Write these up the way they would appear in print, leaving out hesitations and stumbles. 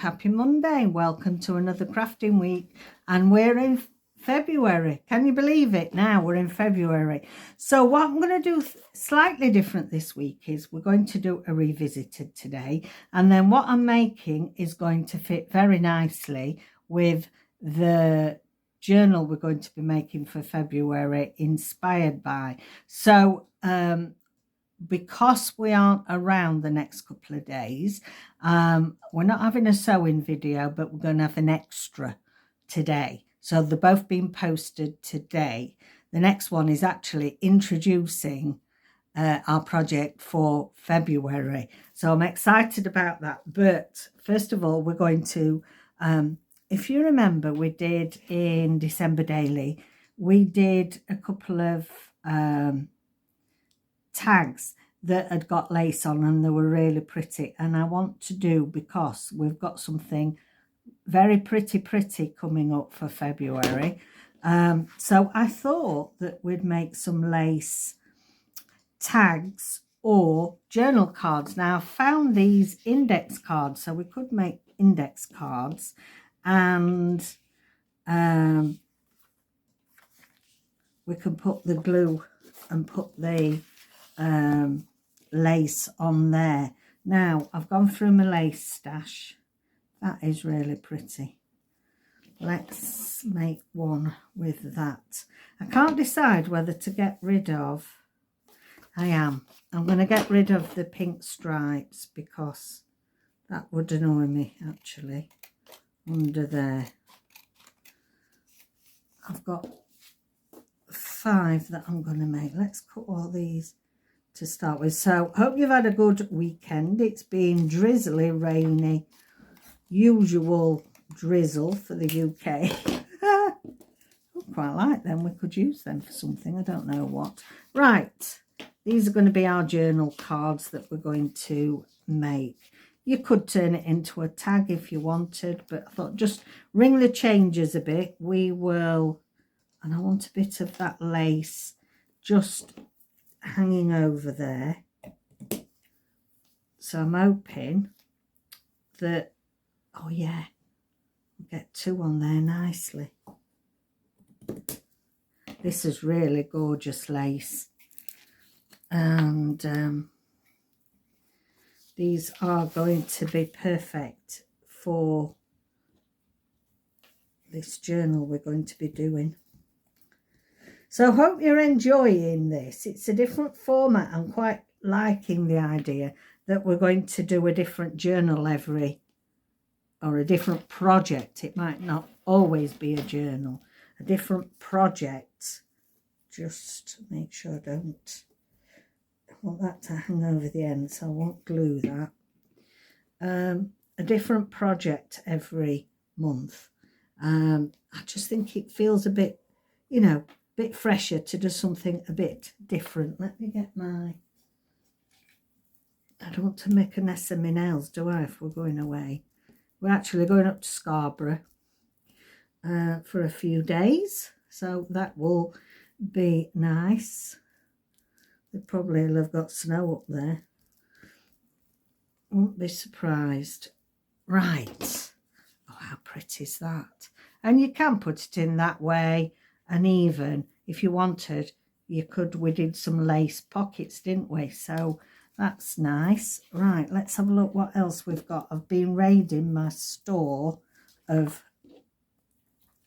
happy Monday. Welcome to another crafting week, and we're in February. Can you believe it? Now we're in February. So what I'm going to do slightly different this week is we're going to do a revisited today, and then what I'm making is going to fit very nicely with the journal we're going to be making for February, inspired by. So because we aren't around the next couple of days, we're not having a sewing video, but we're going to have an extra today. So they're both being posted today. The next one is actually introducing our project for February. So I'm excited about that. But first of all, we're going to, if you remember, we did in December Daily, we did a couple of tags that had got lace on, and they were really pretty, and I want to do, because we've got something very pretty coming up for February, so I thought that we'd make some lace tags or journal cards. Now I found these index cards, so we could make index cards, and we can put the glue and put the lace on there. Now I've gone through my lace stash. That is really pretty. Let's make one with that. I can't decide whether to get rid of. I'm going to get rid of the pink stripes, because that would annoy me actually under there. I've got 5 that I'm going to make. Let's cut all these to start with. So hope you've had a good weekend. It's been drizzly, rainy, usual drizzle for the UK. I quite like them. We could use them for something. I don't know what. Right, these are going to be our journal cards that we're going to make. You could turn it into a tag if you wanted, but I thought just ring the changes a bit. We will, and I want a bit of that lace just hanging over there. So I'm hoping that, oh yeah, we'll get 2 on there nicely. This is really gorgeous lace, and these are going to be perfect for this journal we're going to be doing. So hope you're enjoying this. It's a different format. I'm quite liking the idea that we're going to do a different journal or a different project. It might not always be a journal, a different project. Just make sure I want that to hang over the end, so I won't glue that. A different project every month. I just think it feels a bit, bit fresher to do something a bit different. Let me get I don't want to make a mess of my nails, do I, if we're going away? We're actually going up to Scarborough for a few days, so that will be nice. They probably will have got snow up there. Won't be surprised. Right. Oh, how pretty is that? And you can put it in that way. And even if you wanted, we did some lace pockets, didn't we? So that's nice. Right, let's have a look what else we've got. I've been raiding my store of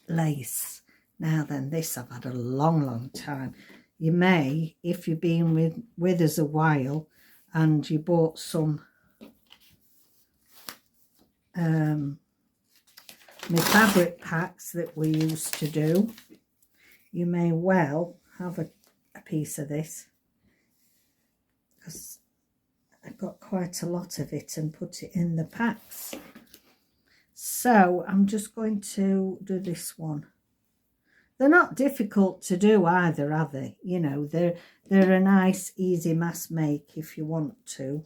lace. Now then, this I've had a long time. You may, if you've been with us a while and you bought some my fabric packs that we used to do, you may well have a piece of this, because I got quite a lot of it and put it in the packs. So I'm just going to do this one. They're not difficult to do either, are they? They're a nice, easy mass make if you want to.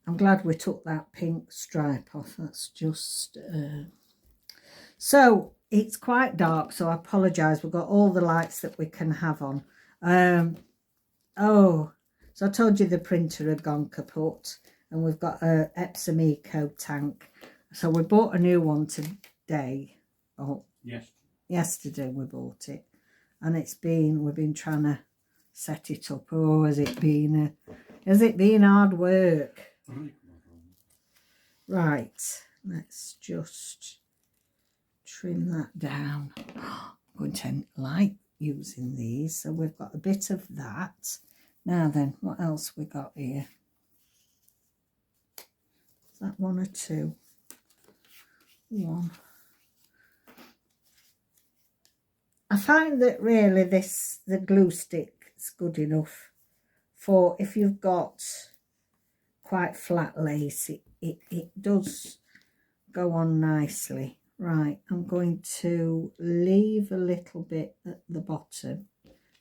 I'm glad we took that pink stripe off. That's just... So it's quite dark, so I apologise. We've got all the lights that we can have on. Oh, so I told you the printer had gone kaput, and we've got a Epsom Eco tank. So we bought a new one today. Oh, yes. Yesterday we bought it, and we've been trying to set it up. Oh, has it been hard work? Right, let's just trim that down. I'm going to like using these, so we've got a bit of that. Now then, what else we got here? Is that one or two? One. I find that really the glue stick is good enough for if you've got quite flat lace. It does go on nicely. Right, I'm going to leave a little bit at the bottom,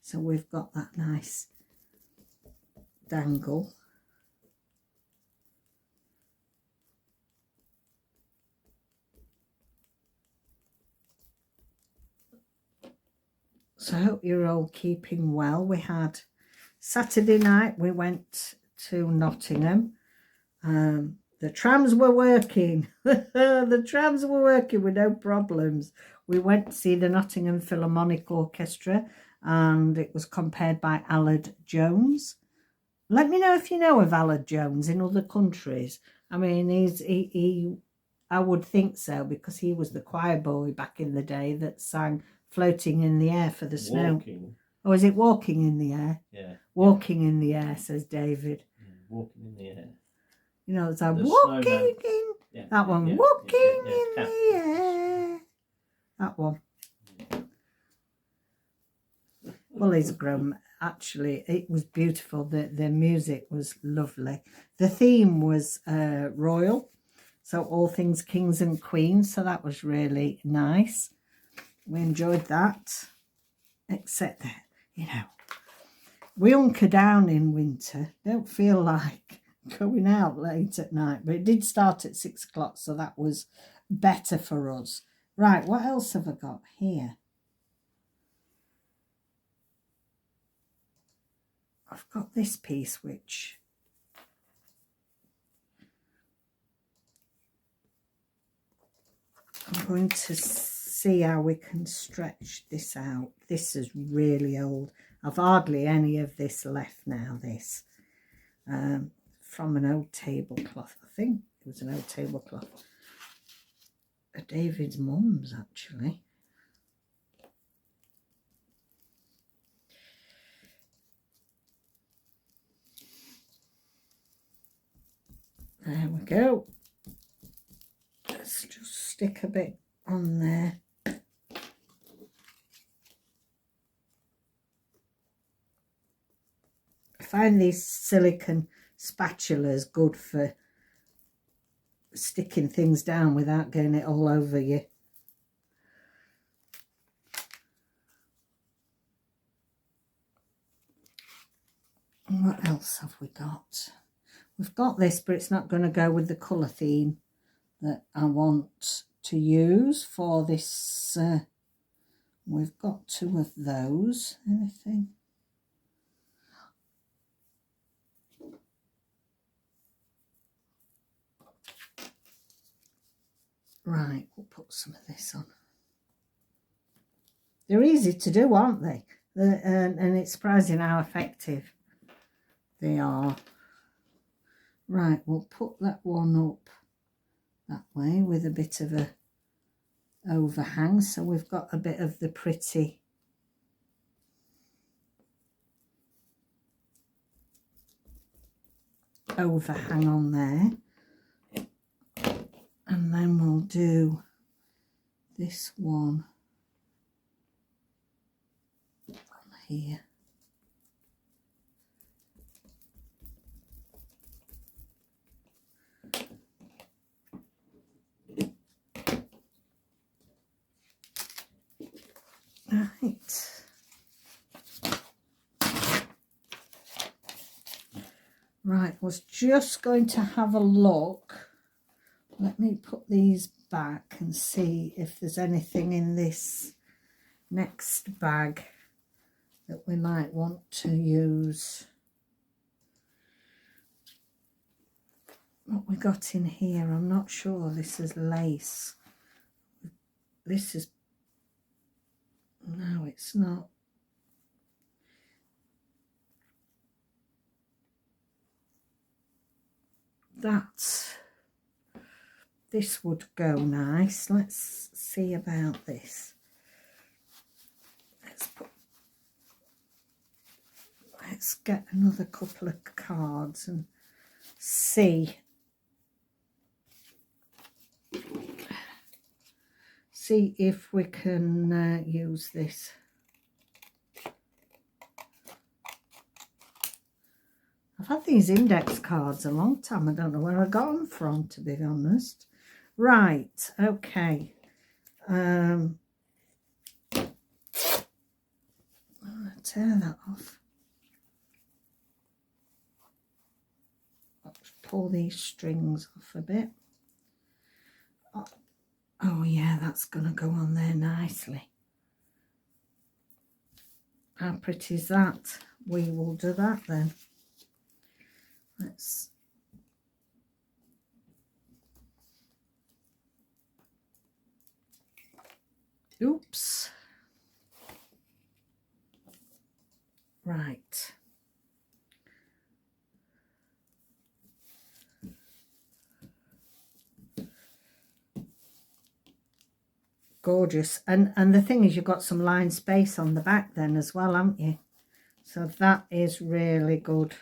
so we've got that nice dangle. So I hope you're all keeping well. We had Saturday night, we went to Nottingham. The trams were working. The trams were working with no problems. We went to see the Nottingham Philharmonic Orchestra, and it was compared by Allard Jones. Let me know if you know of Allard Jones in other countries. I mean, I would think so, because he was the choir boy back in the day that sang Floating in the Air for the Snow. Walking. Oh, is it Walking in the Air? Yeah. Walking in the Air, says David. Yeah, walking in the air. You know, it's like The walking snowman. in, Yeah, that one, yeah, walking yeah, in the air. That one. Well, he's grown. Actually, it was beautiful. The music was lovely. The theme was royal, so all things kings and queens. So that was really nice. We enjoyed that, except that, you know, we hunker down in winter. Don't feel like going out late at night, but it did start at 6 o'clock, so that was better for us. Right, what else have I got here? I've got this piece, which I'm going to see how we can stretch this out. This is really old. I've hardly any of this left now, this. From an old tablecloth. I think it was an old tablecloth. David's mum's, actually. There we go. Let's just stick a bit on there. I find these silicone spatulas good for sticking things down without getting it all over you. And what else have we got? We've got this, but it's not going to go with the colour theme that I want to use for this. We've got 2 of those. Anything? Right, we'll put some of this on. They're easy to do, aren't they? And it's surprising how effective they are. Right, we'll put that one up that way with a bit of a overhang, so we've got a bit of the pretty overhang on there. And then we'll do this one on here. Right. Right, was just going to have a look let me put these back and see if there's anything in this next bag that we might want to use. What we got in here, I'm not sure. This is lace. This is, no, it's not. This would go nice. Let's see about this. Let's get another couple of cards and see if we can use this. I've had these index cards a long time. I don't know where I got them from, to be honest. Right, okay. I'll tear that off. Let's pull these strings off a bit. Oh yeah, that's gonna go on there nicely. How pretty is that? We will do that then. Let's oops. Right. Gorgeous. And the thing is, you've got some line space on the back then as well, haven't you? So that is really good.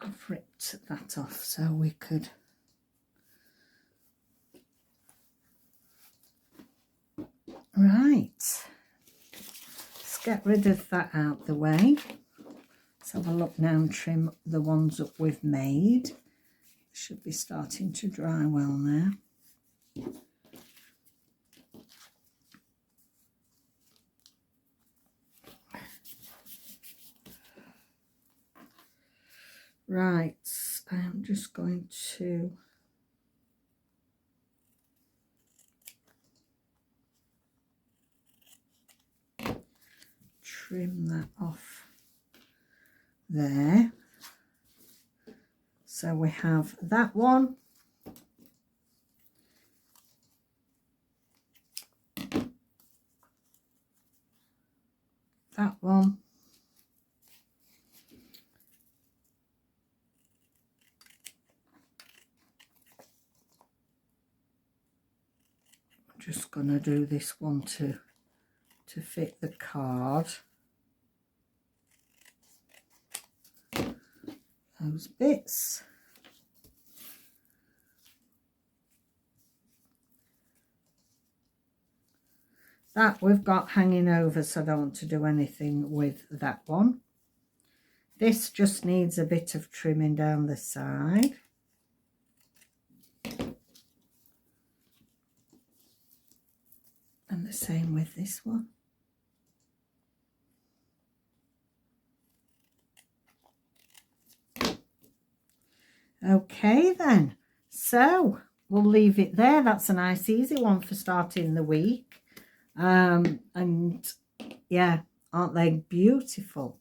I've ripped that off so we could right. Let's get rid of that out the way. Let's have a look now and trim the ones that we've made. Should be starting to dry well now. Right, I'm just going to trim that off there. So we have that one. That one. I'm just going to do this one to fit the card. Those bits. That we've got hanging over, so I don't want to do anything with that one. This just needs a bit of trimming down the side. And the same with this one. Okay then, so we'll leave it there. That's a nice easy one for starting the week. And yeah, aren't they beautiful?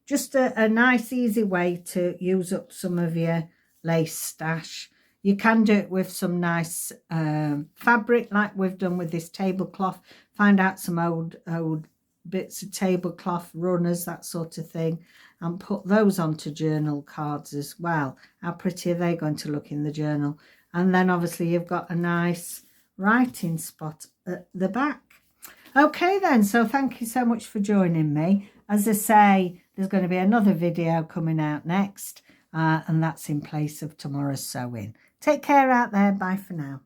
Just a nice easy way to use up some of your lace stash. You can do it with some nice fabric like we've done with this tablecloth. Find out some old bits of tablecloth, runners, that sort of thing, and put those onto journal cards as well. How pretty are they going to look in the journal? And then obviously you've got a nice writing spot at the back. Okay then, so thank you so much for joining me. As I say, there's going to be another video coming out next, and that's in place of tomorrow's sewing. Take care out there. Bye for now.